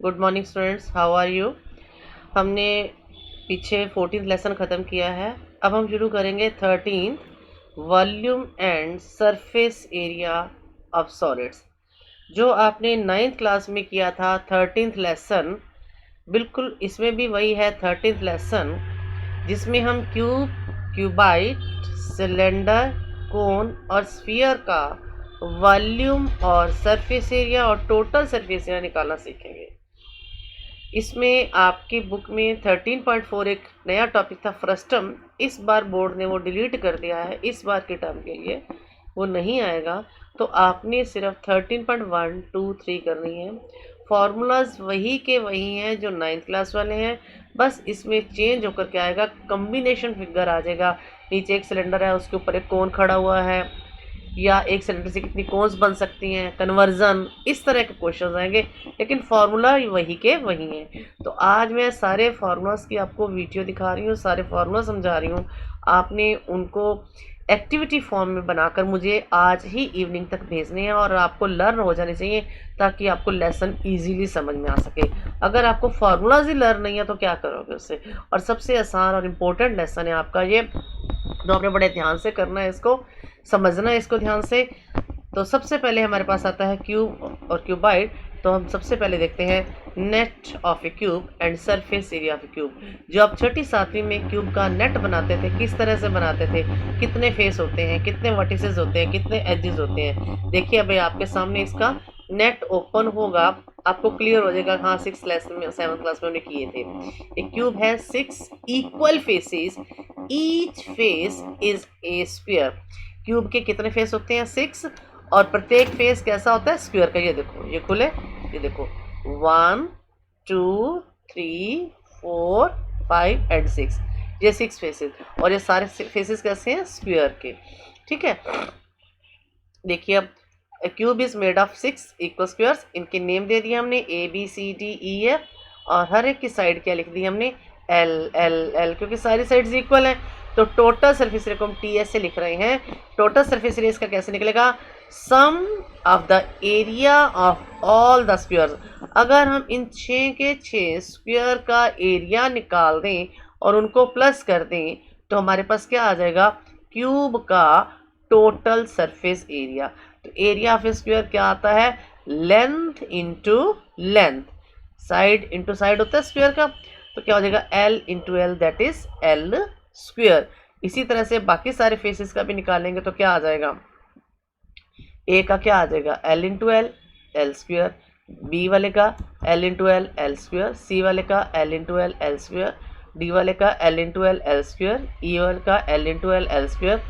Good morning students, how are you. हमने पीछे 14th lesson ख़त्म किया है। अब हम शुरू करेंगे 13th volume and surface area of solids. जो आपने 9th क्लास में किया था 13th लेसन, बिल्कुल इसमें भी वही है 13th लेसन, जिसमें हम क्यूब, क्यूबाइट, सिलेंडर, कोन और स्फीयर का वॉल्यूम और सरफेस एरिया और टोटल सरफेस एरिया निकालना सीखेंगे। इसमें आपकी बुक में 13.4 एक नया टॉपिक था फ्रस्टम। इस बार बोर्ड ने वो डिलीट कर दिया है, इस बार के टर्म के लिए वो नहीं आएगा। तो आपने सिर्फ 13.1, 2, 3 करनी है। फार्मूलाज वही के वही हैं जो 9th क्लास वाले हैं, बस इसमें चेंज होकर के आएगा, कम्बिनेशन फिगर आ जाएगा। नीचे एक सिलेंडर है, उसके ऊपर एक कोन खड़ा हुआ है, या एक सिलेंडर से कितनी कोन्स बन सकती हैं, कन्वर्जन, इस तरह के क्वेश्चन आएंगे, लेकिन फार्मूला वही के वही हैं। तो आज मैं सारे फार्मूलाज की आपको वीडियो दिखा रही हूँ, सारे फार्मूला समझा रही हूँ। आपने उनको एक्टिविटी फॉर्म में बनाकर मुझे आज ही इवनिंग तक भेजने हैं और आपको लर्न हो जाने चाहिए, ताकि आपको लेसन इजीली समझ में आ सके। अगर आपको फार्मूलाज ही लर्न नहीं है तो क्या करोगे उससे। और सबसे आसान और इम्पोर्टेंट लेसन है आपका ये, तो आपने बड़े ध्यान से करना है, इसको समझना है, इसको ध्यान से। तो सबसे पहले हमारे पास आता है क्यूब और क्यूबाइड। तो हम सबसे पहले देखते हैं net of a cube and surface area of a cube. जो आप छठी सातवीं में क्यूब का नेट बनाते थे, किस तरह से बनाते थे, कितने फेस होते हैं, कितने वर्टिसेस होते हैं, कितने एजेस होते हैं। देखिए अभी आपके सामने इसका नेट ओपन होगा, आपको क्लियर हो जाएगा। हाँ, 6th लेसन में 7th क्लास में हमने किए थे। एक क्यूब है 6 equal faces, each face is a square. Cube के कितने फेस होते हैं? 6, और प्रत्येक फेस कैसा होता है? स्क्वायर का। ये देखो, ये खुले, ये देखो 1, 2, 3, 4, 5 एंड 6, ये 6 फेसेस, और ये सारे फेसेस कैसे हैं? स्क्वायर के। ठीक है, देखिए अब cube is made of 6 equal squares. इनके नेम दे दिए हमने ABCDEF, और हर एक की साइड क्या लिख दी हमने? L, क्योंकि सारी साइड्स इक्वल हैं। तो टोटल सरफेस एरिया को हम TS से लिख रहे हैं। टोटल सरफेस एरिया इसका कैसे निकलेगा? Sum of the area of all the squares. अगर हम इन 6 के 6 स्क्वायर का एरिया निकाल दें और उनको प्लस कर दें, तो हमारे पास क्या आ जाएगा? क्यूब का टोटल सरफेस एरिया। तो एरिया ऑफ स्क्वायर क्या आता है? Length into length, side into side होता है स्क्वायर का। तो क्या हो जाएगा? L into L, that is L square. इसी तरह से बाकी सारे फेसेस का भी निकालेंगे तो क्या आ जाएगा? A का क्या आ जाएगा? L into L, L square. B वाले का L into L, L square. C वाले का L into L, L square. D वाले का L into L, L square. E वाले का L into L, L square.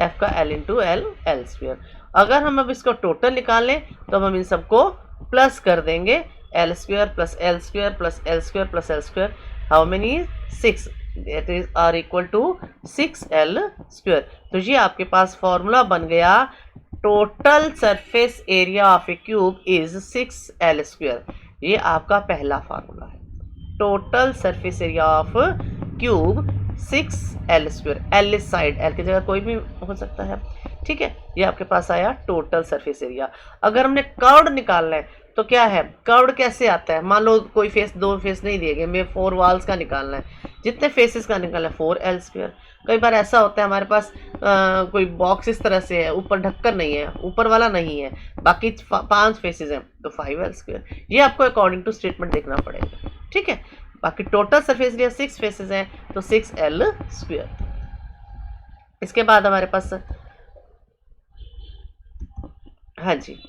F का L into L, L square. अगर हम अब इसको टोटल निकालें तो हम इन सबको प्लस कर देंगे, L square plus L square plus L square plus L square. How many? 6, that is are equal to 6L square. तो ये आपके पास फॉर्मूला बन गया, total surface area of a cube is 6L square. ये आपका पहला फार्मूला है, total surface area of cube 6L square. L इस साइड, L की जगह कोई भी हो सकता है। ठीक है, ये आपके पास आया टोटल सरफेस एरिया। अगर हमने कर्व्ड निकालना है तो क्या है? कर्व्ड कैसे आता है? मान लो कोई फेस, 2 फेस नहीं दिए गए, मैं 4 वॉल्स का निकालना है। जितने फेसेस का निकालना है 4L स्क्वायर। कई बार ऐसा होता है हमारे पास कोई बॉक्स इस तरह से है, ऊपर ढक्कन नहीं है, ऊपर वाला नहीं है, बाकी 5 फेसेस हैं, तो 5L स्क्वायर। ये आपको अकॉर्डिंग टू स्टेटमेंट देखना पड़ेगा। ठीक है, बाकी टोटल सरफेस एरिया 6 फेसेस हैं, तो 6L स्क्वायर। इसके बाद हमारे पास, हाँ जी,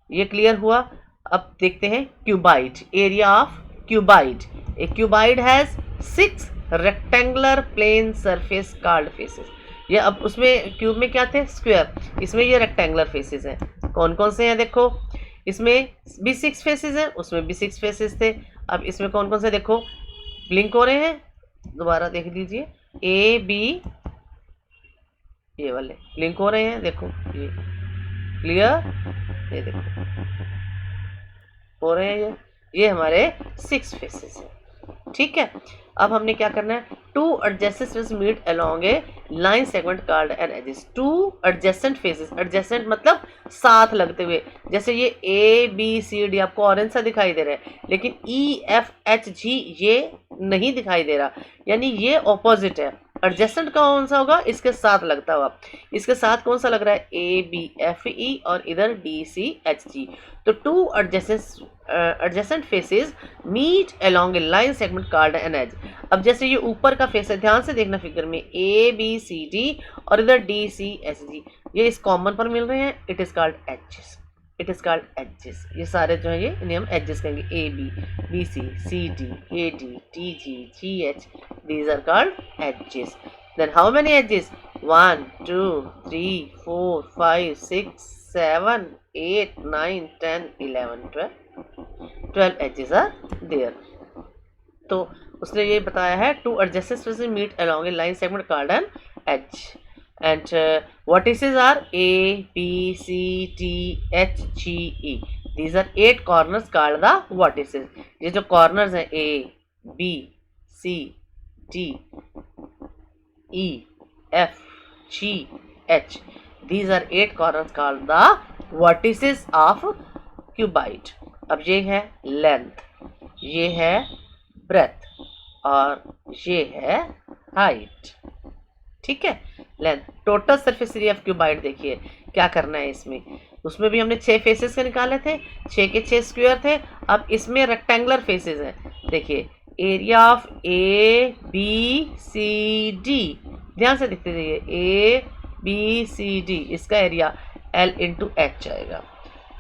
ये क्लियर हुआ। अब देखते हैं cuboid, area of cuboid. A cuboid has 6 rectangular plane surface called faces. ये अब उसमें क्यूब में क्या थे? स्क्वायर, इसमें ये रेक्टेंगुलर फेसेस हैं। कौन कौन से हैं? देखो, इसमें भी 6 फेसेस हैं, उसमें भी 6 फेसेस थे। अब इसमें कौन कौन से देखो ब्लिंक हो रहे हैं, दोबारा देख लीजिए। A B, ये वाले ब्लिंक हो रहे हैं, देखो ये क्लियर, ये देखो हो रहे हैं। ये हमारे 6 फेसेस हैं। ठीक है। अब हमने क्या करना है, two adjacent faces meet along a line segment called an edges. Two adjacent faces, adjacent मतलब साथ लगते हुए, जैसे ये ए बी सी डी आपको ऑरेंज सा दिखाई दे रहा है, लेकिन ई एफ एच जी ये नहीं दिखाई दे रहा, यानी ये ऑपोजिट है। एडजेसेंट कौन सा होगा, इसके साथ लगता हुआ। इसके साथ कौन सा लग रहा है, ए बी एफ ई और इधर डी सी एच जी। तो two adjacent faces meet along a line segment called an edge. अब जैसे ये ऊपर का फेस है, ध्यान से देखना फिगर में, ए बी सी डी और इधर डी सी एच जी, ये इस कॉमन पर मिल रहे हैं, it is called edges. It is called edges. ये सारे जो है ये इन्हें हम एजेस कहेंगे, A B B C D A D T G G H, these are called edges. Then how many edges, 1 2 3 4 5 6 7 8 9 10 11 12 edges are there। तो उसने ये बताया है, two adjacent faces meet along a line segment called an edge. And vertices are A, B, C, D, H, G, E. These are 8 corners called the vertices। ये जो corners हैं A, B, C, D, E, F, G, H, these are 8 corners called the vertices of cuboid। अब ये है length, ये है breath और ये है हाइट। ठीक है, length. Total surface area of cuboid देखिए क्या करना है इसमें, उसमें भी हमने 6 फेसेस के निकाले थे, 6 के 6 स्क्वायर थे। अब इसमें रेक्टेंगुलर फेसेस हैं। देखिए area of A B C D, ध्यान से देखते जाइए, ए बी सी डी इसका एरिया एल इंटू एच आएगा,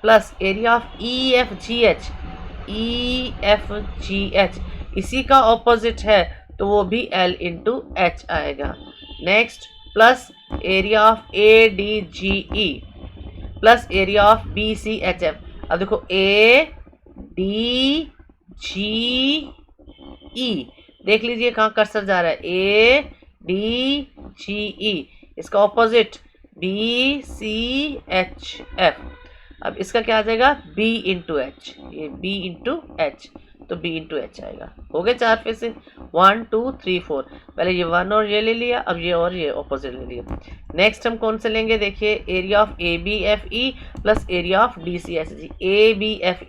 plus area of E F G H, E F G H इसी का ऑपोजिट है तो वो भी एल इंटू एच आएगा। Next plus area of A D G E plus area of B C H F. अब देखो ए डी जी ई, देख लीजिए कहाँ कर्सर जा रहा है, ए डी जी ई, इसका opposite B C H F. अब इसका क्या आ जाएगा, बी इंटू एच, ये बी इंटू एच तो बी इंटू एच आएगा। हो गए 4 फेसेस, 1 2 3 4। पहले ये 1 और ये ले लिया, अब ये और ये ऑपोजिट ले लिया। नेक्स्ट हम कौन से लेंगे, देखिए area of A B F E plus area of D C H G, A B F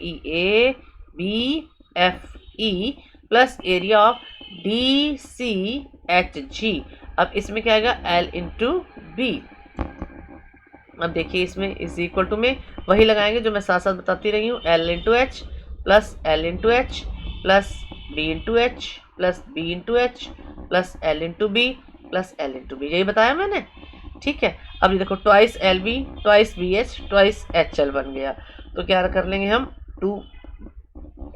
E plus area of D C H G. अब इसमें क्या आएगा, एल इंटू बी। अब देखिए इसमें इज इक्वल टू में वही लगाएंगे जो मैं साथ साथ बताती रही हूँ, L into H plus L into H plus B into H plus B into H plus L into B plus L into B, यही बताया मैंने। ठीक है, अब ये देखो twice L B twice B H twice H L बन गया। तो क्या कर लेंगे हम, 2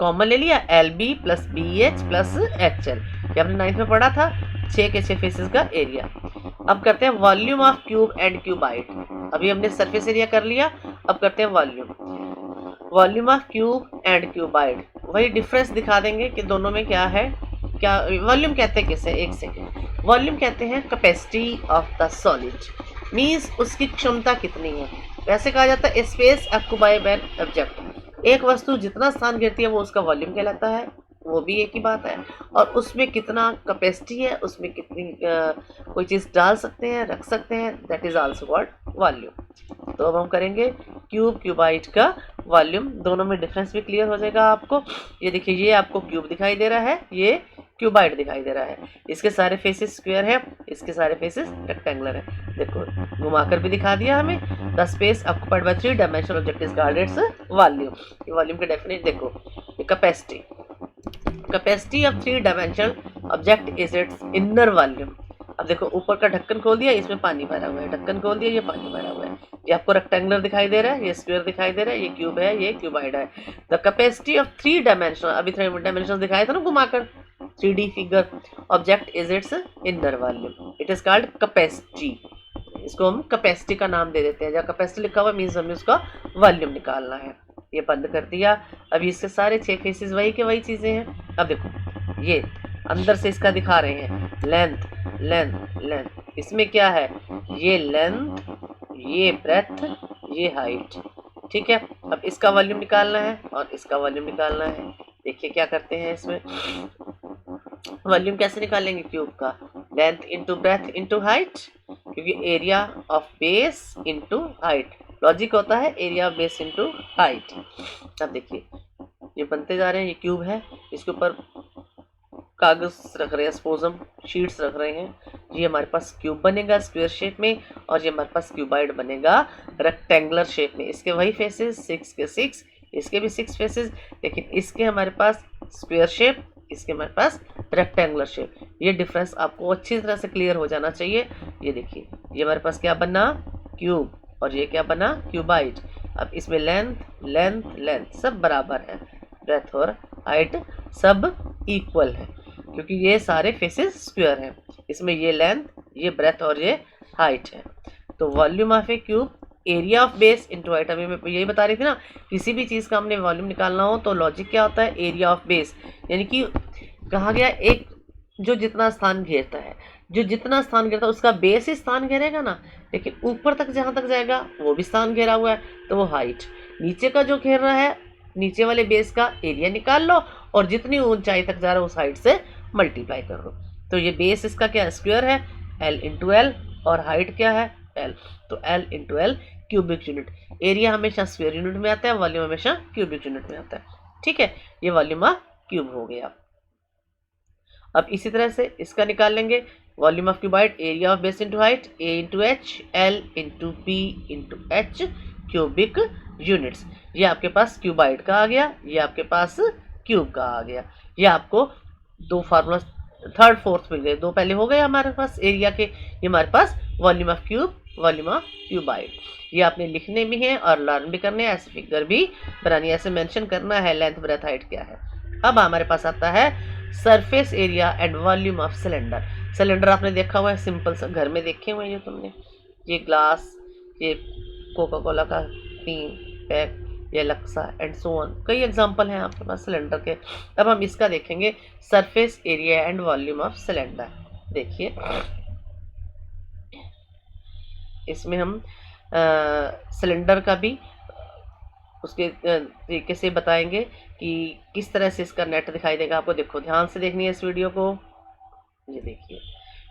कॉमन ले लिया, L B plus B H plus H L, ये आपने 9th में पढ़ा था, 6 के 6 फेसेस का एरिया। अब करते हैं volume of cube and cuboid. अभी हमने सरफेस एरिया कर लिया, अब करते हैं volume of cube and cuboid. वही डिफरेंस दिखा देंगे कि दोनों में क्या है। क्या वॉल्यूम कहते हैं, किसे, एक सेकेंड, वॉल्यूम कहते हैं capacity of the solid, means उसकी क्षमता कितनी है। वैसे कहा जाता है space occupied by an object, एक वस्तु जितना स्थान घेरती है वो उसका वॉल्यूम कहलाता है, वो भी एक ही बात है। और उसमें कितना कैपेसिटी है, उसमें कितनी कोई चीज़ डाल सकते हैं, रख सकते हैं, that is also called volume. तो अब हम करेंगे क्यूब क्यूबाइड का वॉल्यूम, दोनों में डिफरेंस भी क्लियर हो जाएगा आपको। ये देखिए, ये आपको क्यूब दिखाई दे रहा है, ये क्यूबाइड दिखाई दे रहा है, इसके सारे फेसेस स्क्वायर है, इसके सारे फेसेस रेक्टेंगुलर है। देखो घुमाकर भी दिखा दिया हमें, the space occupied by 3 dimensional object is called its volume. ये वॉल्यूम की डेफिनेशन देखो, ये capacity of 3 dimensional object is it's inner volume. अब देखो ऊपर का ढक्कन खोल दिया, इसमें पानी भरा हुआ है, ढक्कन खोल दिया, ये पानी भरा हुआ है, ये आपको रेक्टेंगुलर दिखाई दे रहा है, ये स्क्वायर दिखाई दे रहा है, ये क्यूब है, ये क्यूबाइड है। द कैपेसिटी ऑफ 3 डायमेंशनल, अभी 3 डायमेंशनल दिखाया था ना घुमाकर, 3D figure object is it's inner volume, it is called capacity. इसको हम कैपेसिटी का नाम दे देते हैं, जहाँ कैपेसिटी लिखा हुआ मीन्स हमें उसका वॉल्यूम निकालना है। ये बंद कर दिया, अभी इसके सारे 6 फेसेस वही के वही चीज़ें हैं। अब देखो ये अंदर से इसका दिखा रहे हैं, लेंथ लेंथ लेंथ, इसमें क्या है, ये लेंथ, ये ब्रेथ, ये हाइट। ठीक है, अब इसका वॉल्यूम निकालना है और इसका वॉल्यूम निकालना है। देखिए क्या करते हैं इसमें, वॉल्यूम कैसे निकालेंगे क्यूब का? Length into breadth into height, क्योंकि area of base into height, logic होता है area of base into height. अब देखिए ये बनते जा रहे हैं, ये क्यूब है, इसके ऊपर कागज रख रहे हैं, सपोज हम शीट्स रख रहे हैं, ये हमारे पास क्यूब बनेगा स्क्वायर शेप में, और ये हमारे पास क्यूबाइड बनेगा रेक्टेंगुलर शेप में। इसके वही फेसेस 6 के 6, इसके भी 6 फेसेस, लेकिन इसके हमारे पास स्क्वायर शेप, इसके हमारे पास रेक्टेंगुलर शेप। ये डिफरेंस आपको अच्छी तरह से क्लियर हो जाना चाहिए। ये देखिए ये हमारे पास क्या बना? क्यूब, और ये क्या बना? क्यूबाइड। अब इसमें लेंथ लेंथ लेंथ सब बराबर है, ब्रेथ और हाइट सब इक्वल है, क्योंकि ये सारे फेसेस स्क्वायर हैं। इसमें ये लेंथ, ये ब्रेथ और ये हाइट है। तो volume of a cube, area of base into height. अभी मैं यही बता रही थी ना, किसी भी चीज़ का हमने वॉल्यूम निकालना हो तो लॉजिक क्या होता है? एरिया ऑफ बेस, यानी कि कहा गया एक जो जितना स्थान घेरता है, जो जितना स्थान घेरता है उसका बेस ही स्थान घेरेगा ना, लेकिन ऊपर तक जहाँ तक जाएगा वो भी स्थान घेरा हुआ है, तो वो हाइट। नीचे का जो घेर रहा है, नीचे वाले बेस का एरिया निकाल लो, और जितनी ऊंचाई तक जा रहा है उस हाइट से मल्टीप्लाई कर लो। तो ये बेस इसका क्या स्क्वायर है? एल इंटू एल, और हाइट क्या है? एल, तो L into L cubic unit. Area हमेशा स्क्वायर यूनिट में आता है, वॉल्यूम हमेशा क्यूबिक यूनिट में आता है। ठीक है, ये वॉल्यूम ऑफ क्यूब हो गया। अब इसी तरह से इसका निकाल लेंगे, volume of cuboid, area of base into height, A into H, L into B into H cubic units. ये आपके पास क्यूबाइड का आ गया, ये आपके पास क्यूब का आ गया। ये आपको दो फार्मूला थर्ड फोर्थ मिल गए, दो पहले हो गए हमारे पास एरिया के, ये हमारे पास volume of cube, volume of cuboid. ये आपने लिखने भी हैं और लर्न भी करने हैं, ऐसे फिगर भी बनानी है, ऐसे मेंशन करना है लेंथ ब्रेथ हाइट क्या है। अब हमारे पास आता है surface area and volume of cylinder. Cylinder आपने देखा हुआ है, सिंपल सा घर में देखे हुए हैं जो तुमने, ये ग्लास, ये कोका कोला का टीन पैक, ये लक्सा एंड सो ऑन, कई एग्जांपल हैं आपके पास सिलेंडर के। अब हम इसका देखेंगे surface area and volume of cylinder. देखिए इसमें हम सिलेंडर का भी उसके तरीके से बताएंगे कि किस तरह से इसका नेट दिखाई देगा आपको। देखो ध्यान से देखनी है इस वीडियो को। ये देखिए,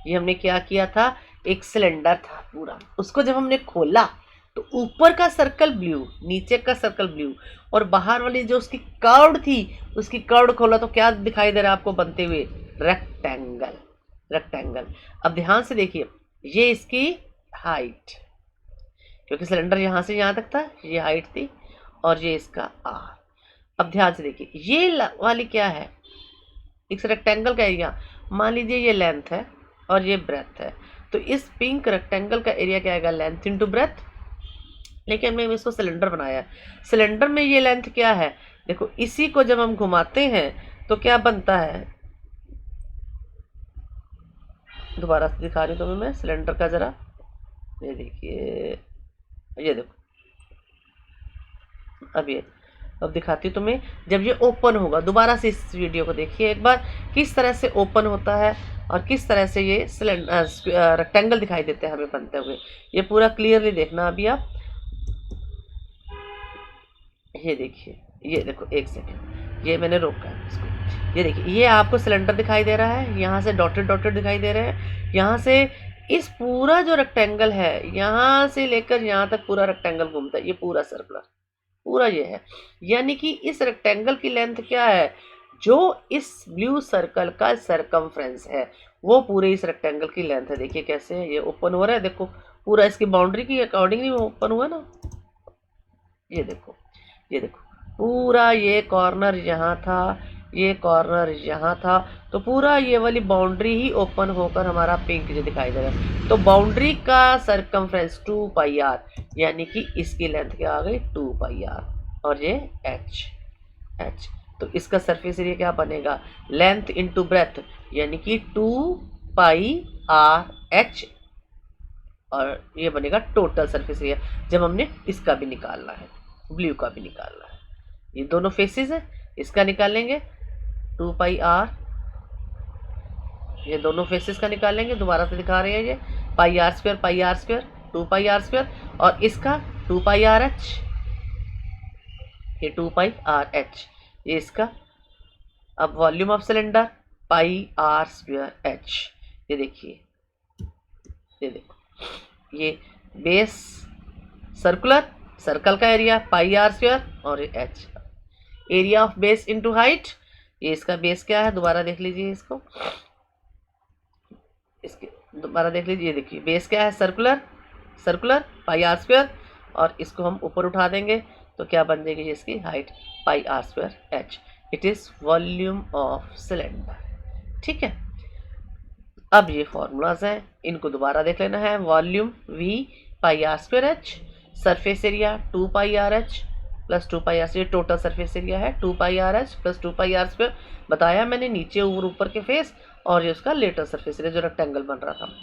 ये हमने क्या किया था, एक सिलेंडर था पूरा, उसको जब हमने खोला तो ऊपर का सर्कल ब्लू, नीचे का सर्कल ब्लू, और बाहर वाली जो उसकी कर्व थी, उसकी कर्व खोला तो क्या दिखाई दे रहा है आपको बनते हुए? Rectangle, rectangle. अब ध्यान से देखिए, ये इसकी हाइट, क्योंकि सिलेंडर यहाँ से यहाँ तक था, ये हाइट थी, और ये इसका आर। अब ध्यान से देखिए, ये वाली क्या है? इस रेक्टेंगल का एरिया, मान लीजिए ये लेंथ है और ये ब्रेथ है, तो इस पिंक रेक्टेंगल का एरिया क्या आएगा? Length into breath. लेकिन हमने इसको सिलेंडर बनाया, सिलेंडर में ये लेंथ क्या है? देखो इसी को जब हम घुमाते हैं तो क्या बनता है? दोबारा से दिखा रही हूँ तुम्हें मैं सिलेंडर का जरा, ये देखिए, ये देखो, अब दिखाती हूँ तुम्हें जब ये ओपन होगा। दोबारा से इस वीडियो को देखिए एक बार, किस तरह से ओपन होता है और किस तरह से ये सिलेंडर रेक्टेंगल दिखाई देते हैं हमें बनते हुए। ये पूरा क्लियरली देखना अभी आप। ये देखिए, ये देखो एक सेकेंड, ये मैंने रोका है इसको। ये देखिए, ये आपको सिलेंडर दिखाई दे रहा है, यहाँ से डॉटेड डॉटेड दिखाई दे रहे हैं, यहाँ से इस पूरा जो रेक्टेंगल है, यहाँ से लेकर यहाँ तक पूरा रेक्टेंगल घूमता है, ये पूरा सर्कुलर पूरा ये है। यानी कि इस रेक्टेंगल की लेंथ क्या है? जो इस ब्लू सर्कल का सरकमफ्रेंस है वो पूरे इस रेक्टेंगल की लेंथ है। देखिए कैसे है, ये ओपन हो रहा है, देखो पूरा इसकी बाउंड्री की अकॉर्डिंगली ओपन हुआ ना। ये देखो, ये देखो, पूरा ये कॉर्नर यहाँ था, ये कॉर्नर यहाँ था, तो पूरा ये वाली बाउंड्री ही ओपन होकर हमारा पिंक जो दिखाई दे रहा है। तो बाउंड्री का सरकमफ्रेंस 2 पाई आर, यानी कि इसकी लेंथ क्या आ गई? 2 पाई आर, और ये एच, एच। तो इसका सरफेस एरिया क्या बनेगा? लेंथ इंटू ब्रेथ, यानी कि 2 पाई आर एच, और ये बनेगा टोटल सरफेस एरिया जब हमने इसका भी निकालना है, ब्लू का भी निकालना है। ये दोनों फेसेस है, इसका निकालेंगे 2 पाई आर, ये दोनों फेसेस का निकालेंगे। दोबारा से दिखा रहे हैं, ये pi are square 2 pi are square, और इसका 2 पाई आर एच, ये 2 पाई आर एच, ये इसका। अब volume of cylinder, pi are square H. ये देखिए, ये देखो, ये बेस सर्कुलर, सर्कल का एरिया पाई आर स्क्वायर और H, area of base into height. ये इसका बेस क्या है, दोबारा देख लीजिए इसको, इसके दोबारा देख लीजिए, ये देखिए बेस क्या है, circular, circular pi are square, और इसको हम ऊपर उठा देंगे तो क्या बन जाएगी इसकी height, pi are square H. It is volume of cylinder. ठीक है, अब ये फॉर्मूलाज हैं, इनको दोबारा देख लेना है। Volume V pi are square h, surface area 2 pi are h plus 2 pi are, ये टोटल सरफेस एरिया है 2 pi are h plus 2 pi are square. बताया मैंने नीचे और ऊपर के फेस, और ये उसका लेटर सरफेस एरिया जो रेक्टेंगल बन रहा था।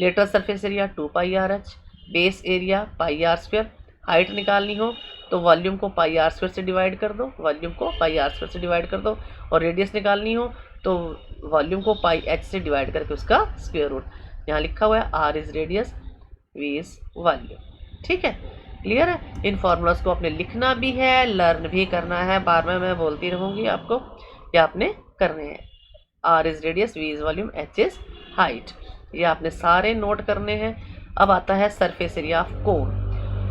Lateral surface area 2 pi are H, base area pi are square. Height निकालनी हो तो वॉल्यूम को पाई आर स्क्वायर से डिवाइड कर दो, वॉल्यूम को पाई आर स्क्वायर से डिवाइड कर दो, और रेडियस निकालनी हो तो वॉल्यूम को पाई एच से डिवाइड करके उसका स्क्वायर रूट। यहाँ लिखा हुआ है R is radius, V is volume. ठीक है, क्लियर है। इन फॉर्मूलाज को आपने लिखना भी है, लर्न भी करना है, बार बार मैं बोलती रहूँगी आपको, ये आपने करने हैं। R is radius, V is volume, H is height, ये आपने सारे नोट करने हैं। अब आता है surface area of cone.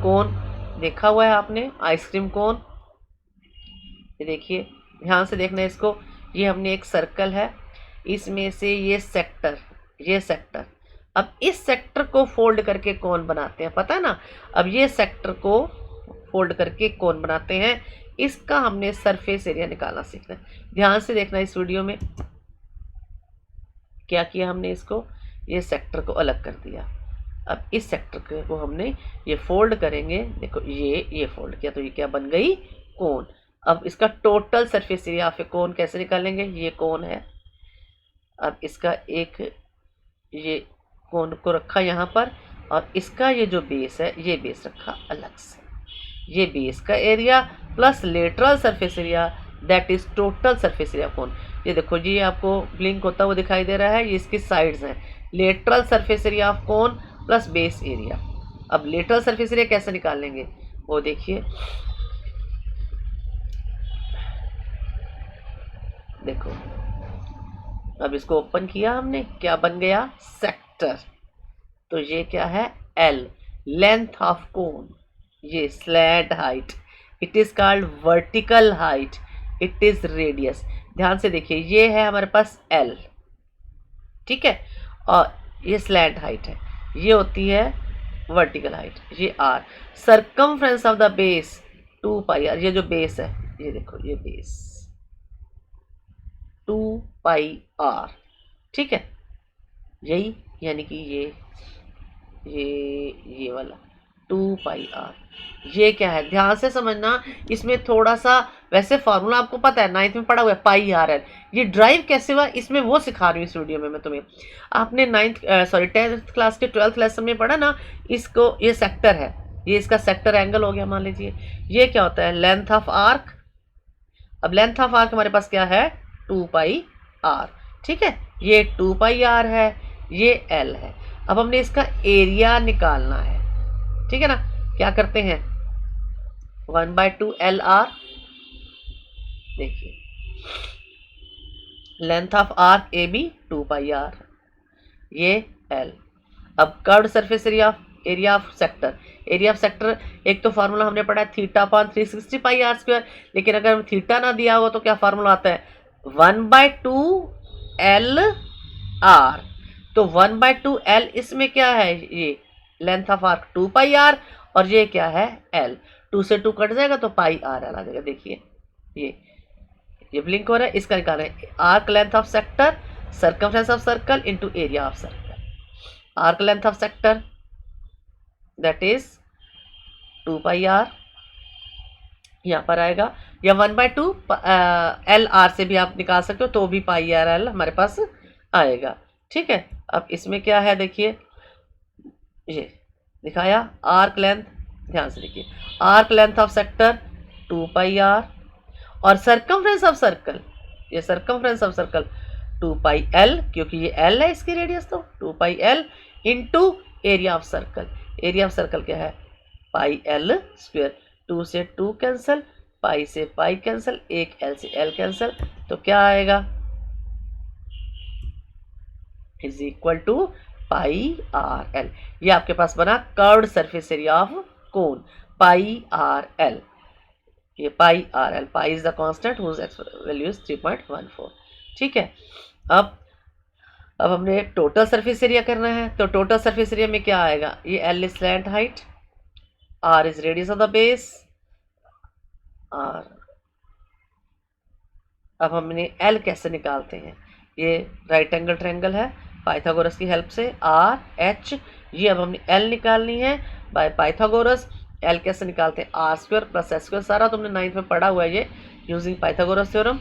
Cone देखा हुआ है आपने, आइसक्रीम कोन। ये देखिए, ध्यान से देखना है इसको, ये हमने एक सर्कल है, इसमें से ये सेक्टर, ये सेक्टर, अब इस सेक्टर को फोल्ड करके कौन बनाते हैं पता है ना। अब ये सेक्टर को फोल्ड करके कौन बनाते हैं, इसका हमने सरफेस एरिया निकालना सीखना है। ध्यान से देखना इस वीडियो में क्या किया हमने, इसको ये सेक्टर को अलग कर दिया। अब इस सेक्टर को हमने ये फोल्ड करेंगे, देखो ये फोल्ड किया तो ये क्या बन गई, कोन। अब इसका टोटल सरफेस एरिया ऑफ ए कोन कैसे निकालेंगे, ये कोन है, अब इसका एक ये कोन को रखा यहाँ पर, और इसका ये जो बेस है ये बेस रखा अलग से, ये बेस का area plus lateral surface area, that is total surface area cone. ये देखो जी, आपको ब्लिंक होता हुआ दिखाई दे रहा है, ये इसकी साइड्स हैं, lateral surface area of cone plus base area. अब लेटरल सरफेस एरिया कैसे निकालेंगे वो देखिए, देखो अब इसको ओपन किया हमने, क्या बन गया, सेक्टर। तो ये क्या है, एल, लेंथ ऑफ कोन, ये slant height, it is called vertical height, it is radius. ध्यान से देखिए, ये है हमारे पास एल, ठीक है, और ये स्लैंट हाइट है, ये होती है वर्टिकल हाइट, ये R. Circumference of the base 2 pi are, ये जो बेस है, ये देखो ये बेस 2 पाई आर, ठीक है, यही यानी कि ये वाला 2 पाई आर, ये क्या है ध्यान से समझना। इसमें थोड़ा सा, वैसे फॉर्मूला आपको पता है, 9th में पढ़ा हुआ है पाई आर एल, ये ड्राइव कैसे हुआ इसमें वो सिखा रही हूँ इस वीडियो में मैं तुम्हें। आपने 10th क्लास के 12th लेसन में पढ़ा ना, इसको, ये सेक्टर है, ये इसका सेक्टर एंगल हो गया मान लीजिए। ये क्या होता है, लेंथ ऑफ आर्क। अब लेंथ ऑफ आर्क हमारे पास क्या है, 2 पाई आर, ठीक है, ये 2 पाई आर है, ये एल है। अब हमने इसका एरिया निकालना है, ठीक है ना। क्या करते हैं, 1/2 एल आर, देखिए length of arc A B 2 pi are, ये एल। अब curved surface area of sector, area of sector, एक तो फार्मूला हमने पढ़ा है theta upon 360 pi are square, लेकिन अगर हम थीटा ना दिया हो तो क्या फार्मूला आता है, 1/2 एल आर। तो 1/2 एल, इसमें क्या है, ये length of arc 2 pi are, और ये क्या है एल, 2 से 2 कट जाएगा तो पाई आर एल आ जाएगा। देखिए ये ब्लिंक हो रहा है, इसका निकाल रहे हैं, arc length of sector, circumference of circle into area of circle. Arc length of sector that is 2 pi R, यहाँ पर आएगा, या 1/2 एल आर से भी आप निकाल सकते हो, तो भी पाई आर एल हमारे पास आएगा, ठीक है। अब इसमें क्या है, देखिए ये दिखाया, आर्क लेंथ, ध्यान से देखिए, arc length of sector 2 pi are, और सर्कमफ्रेंस ऑफ सर्कल, ये circumference of circle 2 pi L, क्योंकि ये एल है इसकी रेडियस, तो 2 pi L into area of circle. Area of circle क्या है, पाई एल स्क्वायर, 2 से 2 कैंसिल, पाई से पाई कैंसिल, एक एल से एल कैंसिल, तो क्या आएगा, is equal to pi r l. ये आपके पास बना curved surface area of cone, pi r l. ये pi r l, pi is the constant whose value is 3.14। ठीक है। अब हमने टोटल सरफेस एरिया करना है, तो टोटल सरफेस एरिया में क्या आएगा, ये L is slant height, R is radius of the base, R. अब हमने एल कैसे निकालते हैं, ये राइट एंगल ट्रायंगल है, पाइथागोरस की हेल्प से आर एच, ये अब हमने एल निकालनी है बाय पाइथागोरस। एल कैसे निकालते हैं, r square plus h square, सारा तुमने 9th में पढ़ा हुआ है ये, using Pythagoras theorem.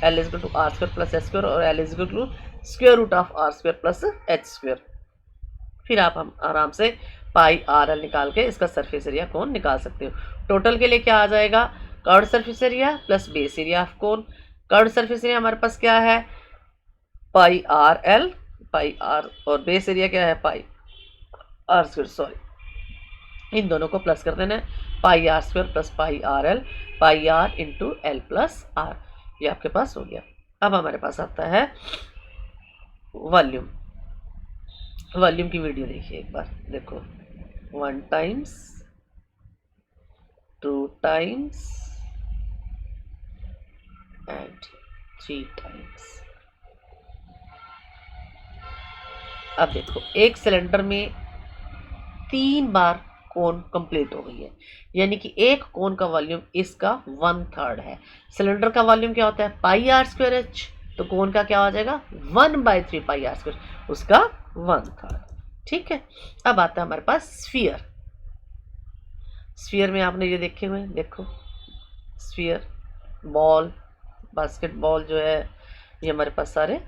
L is equal to r square plus h square, और L is equal to square root of r square plus h square. फिर आप हम आराम से पाई आर एल निकाल के इसका सरफेस एरिया कौन निकाल सकते हो। टोटल के लिए क्या आ जाएगा, curved surface area plus base area of cone. Curved surface area हमारे पास क्या है, pi r l, pi are, और बेस एरिया क्या है, पाई आर स्क्वायर, सॉरी इन दोनों को प्लस कर देना है, pi are square plus pi r l, pi r into l plus r, ये आपके पास हो गया। अब हमारे पास आता है वॉल्यूम। वॉल्यूम की वीडियो देखिए एक बार, देखो 1 टाइम्स 2 टाइम्स एंड 3 टाइम्स। अब देखो एक सिलेंडर में 3 बार कोन कंप्लीट हो गई है, यानी कि एक कोन का वॉल्यूम इसका 1/3 है। सिलेंडर का वॉल्यूम क्या होता है, पाई आर स्क्वायर एच, तो कोन का क्या हो जाएगा 1/3 पाई आर स्क्वायर, उसका 1/3। ठीक है। अब आता है हमारे पास स्फीयर। स्फीयर में आपने ये देखे हुए, देखो स्फीयर, बॉल, बास्केटबॉल जो है, ये हमारे पास सारे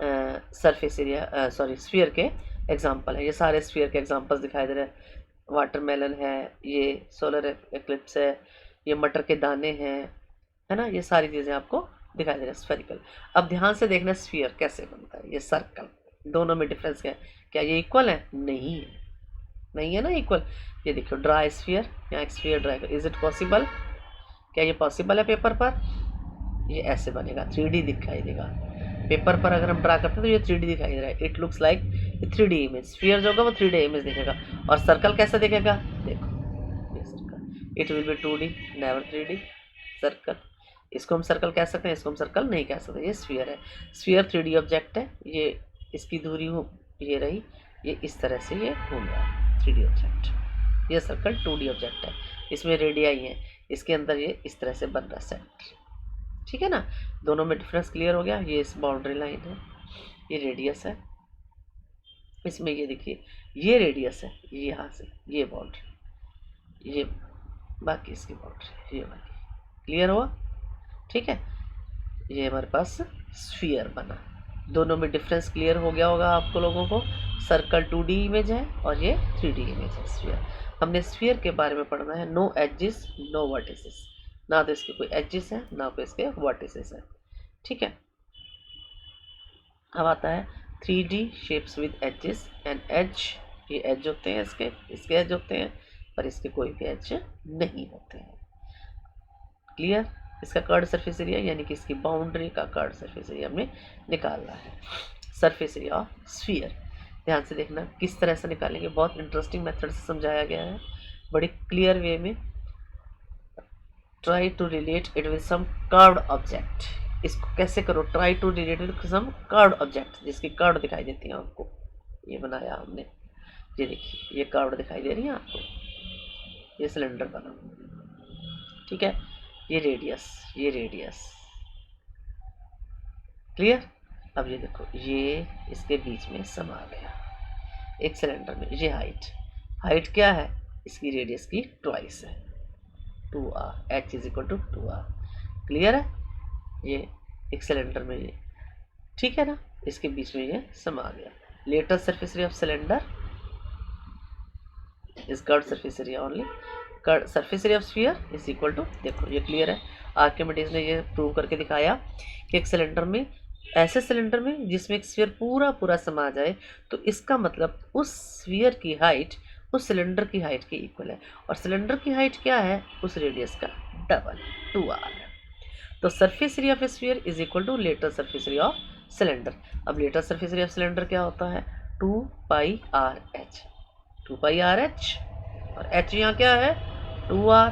सरफेस एरिया सॉरी स्फीयर के एग्जांपल है। ये सारे स्फीयर के एग्जांपल्स दिखाई दे रहे हैं। वाटरमेलन है, ये सोलर एक्लिप्स है, ये मटर के दाने हैं, है ना, ये सारी चीज़ें आपको दिखाई दे रहा है स्फेरिकल। अब ध्यान से देखना स्फीयर कैसे बनता है, ये सर्कल, दोनों में डिफरेंस क्या है, क्या ये इक्वल है, नहीं है, नहीं है ना इक्वल। ये देखो ड्राई स्फीयर, यहाँ एक sphere dry, is it possible, क्या ये पॉसिबल है पेपर पर, ये ऐसे बनेगा, 3D दिखाई देगा पेपर पर। अगर हम ड्रा करते हैं तो ये 3D दिखाई दे रहा है, it looks like 3D image. Sphere जो होगा वो 3D इमेज दिखेगा, और सर्कल कैसा दिखेगा, देखो it will be 2D never 3D circle. इसको हम सर्कल कह सकते हैं, इसको हम सर्कल नहीं कह सकते। ये स्फीयर है, स्फीयर 3D ऑब्जेक्ट है, ये इसकी दूरी हो ये रही, ये इस तरह से ये घूम रहा है 3D ऑब्जेक्ट। ये सर्कल 2D ऑब्जेक्ट है, इसमें रेडियाई है, इसके अंदर ये इस तरह से बन रहा है सेंटर। ठीक है ना, दोनों में डिफरेंस क्लियर हो गया। ये इस बाउंड्री लाइन है, ये रेडियस है, इसमें ये देखिए ये रेडियस है, ये यहाँ से ये बाउंड्री, ये बाकी इसकी बाउंड्री, ये बाकी क्लियर हुआ। ठीक है, ये हमारे पास स्फीयर बना, दोनों में डिफरेंस क्लियर हो गया होगा आपको लोगों को। सर्कल 2D इमेज है और ये 3D इमेज है स्फीयर। हमने स्फीयर के बारे में पढ़ना है, नो एजेस नो वर्टिसेस, ना तो इसके कोई एजेस है ना कोई इसके वर्टिसेस है। ठीक है। अब आता है 3D shapes with edges and edge, ये एज होते हैं इसके एज होते हैं, पर इसके कोई भी एज नहीं होते हैं। क्लियर। इसका कर्ड सरफेस एरिया यानी कि इसकी बाउंड्री का कर्ड सरफेस एरिया हमने निकालना है। सरफेस एरिया ऑफ स्फीयर, ध्यान से देखना किस तरह से निकालेंगे, बहुत इंटरेस्टिंग मेथड से समझाया गया है, बड़ी क्लियर वे में। Try to relate it with some curved object, इसको कैसे करो, try to relate with some curved object, जिसकी कर्व दिखाई देती है आपको। ये बनाया हमने, ये देखिए ये कर्व दिखाई दे रही है आपको, ये सिलेंडर बना, ठीक है, ये रेडियस क्लियर। अब ये देखो ये इसके बीच में समा गया एक सिलेंडर में। ये हाइट क्या है, इसकी रेडियस की ट्वाइस है, 2r, h is equal to 2r। Clear है, ये एक सिलेंडर में ये, ठीक है ना, इसके बीच में ये समा गया। Lateral surface area of cylinder is curved surface area only, curved surface area of sphere is equal to, देखो ये क्लियर है, आर्किमिडीज ने ये प्रूव करके दिखाया कि एक सिलेंडर में, ऐसे सिलेंडर में जिसमें एक स्फीयर पूरा समा जाए, तो इसका मतलब उस स्फीयर की हाइट उस सिलेंडर की हाइट के इक्वल है, और सिलेंडर की हाइट क्या है, उस रेडियस का डबल 2r है। तो surface area of sphere is equal to lateral surface area of cylinder. अब lateral surface area of cylinder क्या होता है, 2 pi are h, 2 pi are h, और एच यहाँ क्या है 2r,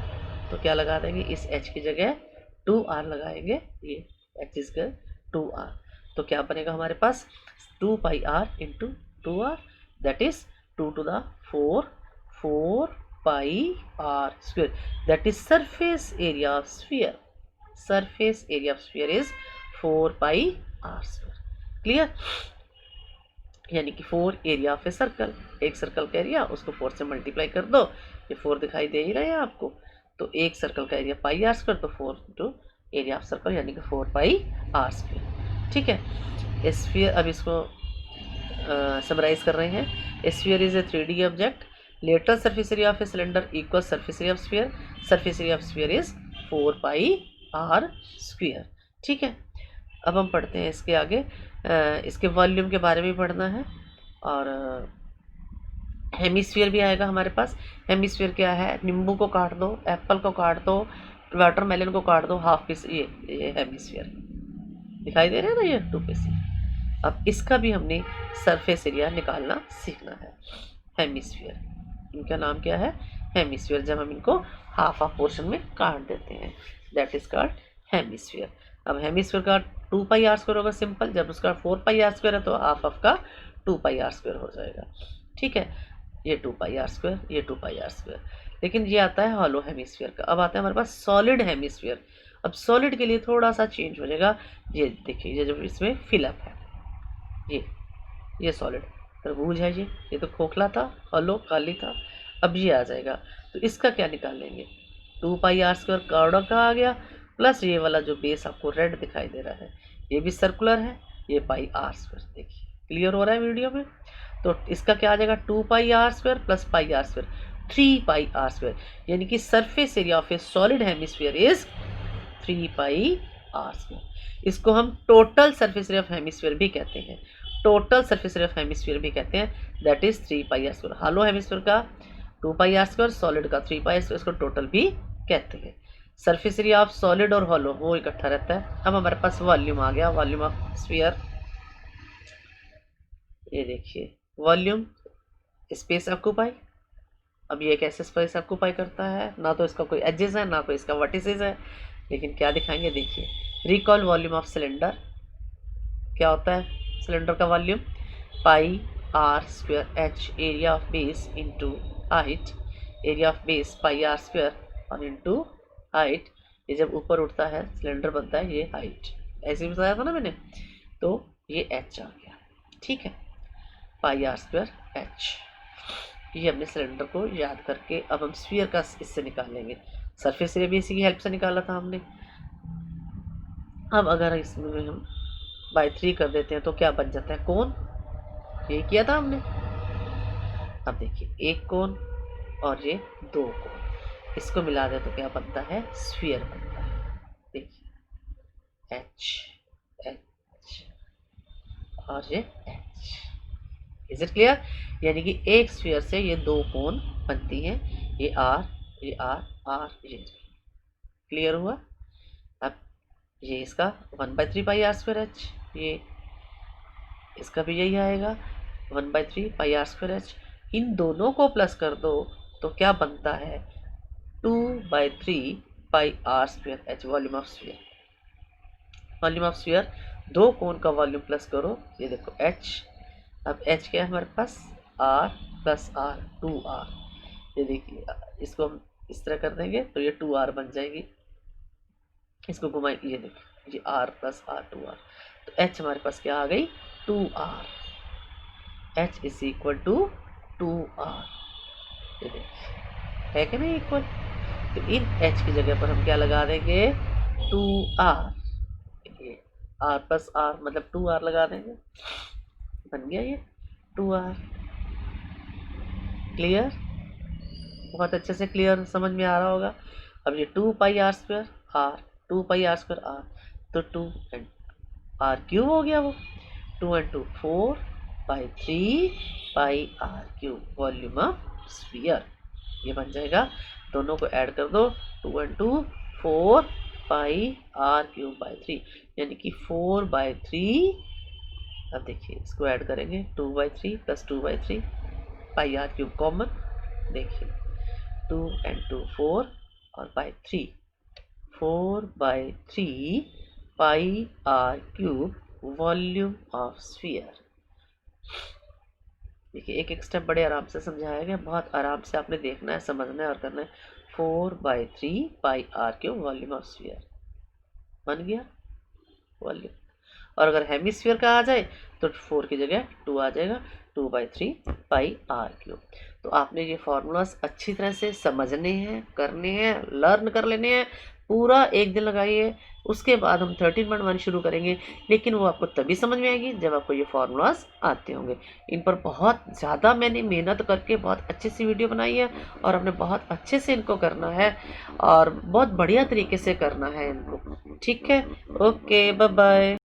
तो क्या लगा देंगे इस h की जगह 2r लगाएंगे, ये h इज 2r, तो क्या बनेगा हमारे पास 2 पाई r into 2r, that is 2 to the 4 pi r square, that is surface area of sphere, surface area of sphere is 4 pi r square, clear. यानी कि 4 एरिया ऑफ ए सर्कल, एक circle का area उसको 4 से multiply कर दो, ये 4 दिखाई दे ही रहा है आपको, तो एक सर्कल का एरिया पाई आर स्क्वायर, तो 4 इंटू एरिया ऑफ सर्कल यानी कि 4 पाई आर स्क्वायर, ठीक है। स्फीयर, अब इसको समराइज कर रहे हैं। Sphere is a 3D object, lateral surface area of a cylinder equal surface area of sphere, surface area of sphere is 4 pi are square, ठीक है। अब हम पढ़ते हैं इसके आगे, इसके वॉल्यूम के बारे में पढ़ना है, और हेमिस्फीयर भी आएगा हमारे पास। हेमिस्फीयर क्या है, नींबू को काट दो, एप्पल को काट दो, वाटरमेलन को काट दो, हाफ पीस, ये हेमिस्फीयर दिखाई दे रहे हैं ना, ये 2 पीस। अब इसका भी हमने सरफेस एरिया निकालना सीखना है। हेमिस्फीयर, इनका नाम क्या है, हेमिस्फीयर, जब हम इनको हाफ हाफ पोर्शन में काट देते हैं, दैट इज कॉल्ड हेमिस्फीयर। अब हेमिस्फीयर का 2 पाई आर स्क्वायर होगा सिंपल, जब उसका 4 पाई आर स्क्वायर है तो हाफ ऑफ का 2 पाई आर स्क्वायर हो जाएगा, ठीक है। ये 2 पाई आर स्क्वायर, ये 2 पाई आर स्क्वायर, लेकिन ये आता है हॉलो हेमिस्फीयर का। अब आता है हमारे पास सॉलिड हेमिस्फीयर। अब सॉलिड के लिए थोड़ा सा चेंज हो जाएगा, ये देखिए, ये जो इसमें फिलअप है, ये सॉलिड तरबूज है, ये तो खोखला था, हॉलो खाली था, अब ये आ जाएगा, तो इसका क्या निकालेंगे, 2 पाई आर स्क्वायर कार्डो का आ गया, प्लस ये वाला जो बेस आपको रेड दिखाई दे रहा है, ये भी सर्कुलर है, ये पाई आर स्क्वायर, देखिए क्लियर हो रहा है वीडियो में। तो इसका क्या आ जाएगा 2 pi are square plus pi are square, 3 pi are square, यानी कि surface area of a solid hemisphere is 3 pi are square. इसको हम total surface area of hemisphere भी कहते हैं, total surface area of hemisphere भी कहते हैं, that is 3 pi are square. Hollow hemisphere का 2 पाई आर स्क्वायर, सॉलिड का 3 पाई आर स्क्वायर, इसको टोटल भी कहते हैं। सरफेस एरिया ऑफ सॉलिड और हॉलो वो इकट्ठा रहता है। अब हमारे पास वॉल्यूम आ गया, वॉल्यूम ऑफ स्फीयर, ये देखिए वॉल्यूम स्पेस ऑक्यूपाई। अब ये कैसे स्पेस ऑक्यूपाई करता है, ना तो इसका कोई एजेस है ना कोई इसका वर्टिसेस है, लेकिन क्या दिखाएंगे देखिए। रिकॉल वॉल्यूम ऑफ सिलेंडर, क्या होता है सिलेंडर का volume, pi are square H, area of base into height, area of base pi are square और इंटू हाइट, ये जब ऊपर उठता है सिलेंडर बनता है, ये हाइट, ऐसे बताया था ना मैंने, तो ये एच आ गया, ठीक है, पाई आर स्क्वायर एच। ये हमने सिलेंडर को याद करके अब हम स्फीयर का इससे निकालेंगे, सरफेस एरिया भी इसी की हेल्प से निकाला था हमने। अब अगर इसमें हम बाई 3 कर देते हैं तो क्या बन जाता है, कोन, यही किया था हमने। अब देखिए एक कोन और ये 2 कोन, इसको मिला दे तो क्या बनता है, स्फीयर बनता है, देखिए एच एच और ये एच, इज इट क्लियर। यानी कि एक स्फीयर से ये 2 कोन बनती हैं, ये आर आर, ये क्लियर हुआ। अब ये इसका 1/3 पाई आर स्क्वायर एच, ये इसका भी यही आएगा 1/3 पाई आर स्क्वायर एच। इन दोनों को प्लस कर दो तो क्या बनता है 2/3 pi are square h, volume of sphere. Volume of sphere, 2 cone का वॉल्यूम प्लस करो, ये देखो एच। अब एच क्या है हमारे पास, आर प्लस आर, 2r, ये देखिए इसको हम इस तरह कर देंगे तो ये 2r बन जाएगी, इसको घुमाएंगे, ये देखिए ये r प्लस आर 2r, तो h हमारे पास क्या आ गई 2r, h is equal to 2r, ये देखिए है कि नहीं इक्वल। तो इन h की जगह पर हम क्या लगा देंगे 2r, ये r प्लस r मतलब 2r लगा देंगे, बन गया ये 2r। क्लियर, बहुत अच्छे से क्लियर समझ में आ रहा होगा। अब ये 2 pi are square r, 2 pi are square r, तो 2 एंड आर क्यूब हो गया वो, 2 and 2 4/3 pi are cube, volume of sphere, ये बन जाएगा। दोनों को ऐड कर दो, 2 and 2 4 pi are cube by 3, यानी कि 4/3 अब देखिए इसको ऐड करेंगे 2/3 plus 2/3 pi are cube common, देखिए 2 and 2 4 और by 3 4/3 pi are cube volume of sphere. देखिए एक एक स्टेप बड़े आराम से समझाया गया, बहुत आराम से आपने देखना है, समझना है और करना है। 4/3 pi are cube volume of sphere बन गया वॉल्यूम। और अगर हेमिस्फीयर का आ जाए तो 4 की जगह 2 आ जाएगा, 2/3 पाई आर क्यूब। तो आपने ये फॉर्मूलाज अच्छी तरह से समझने हैं, करने हैं, लर्न कर लेने हैं। पूरा एक दिन लगाइए, उसके बाद हम 13.1 शुरू करेंगे, लेकिन वो आपको तभी समझ में आएगी जब आपको ये फॉर्मूलाज आते होंगे। इन पर बहुत ज़्यादा मैंने मेहनत करके बहुत अच्छी सी वीडियो बनाई है और हमने बहुत अच्छे से इनको करना है और बहुत बढ़िया तरीके से करना है इनको। ठीक है, ओके, बाय बाय।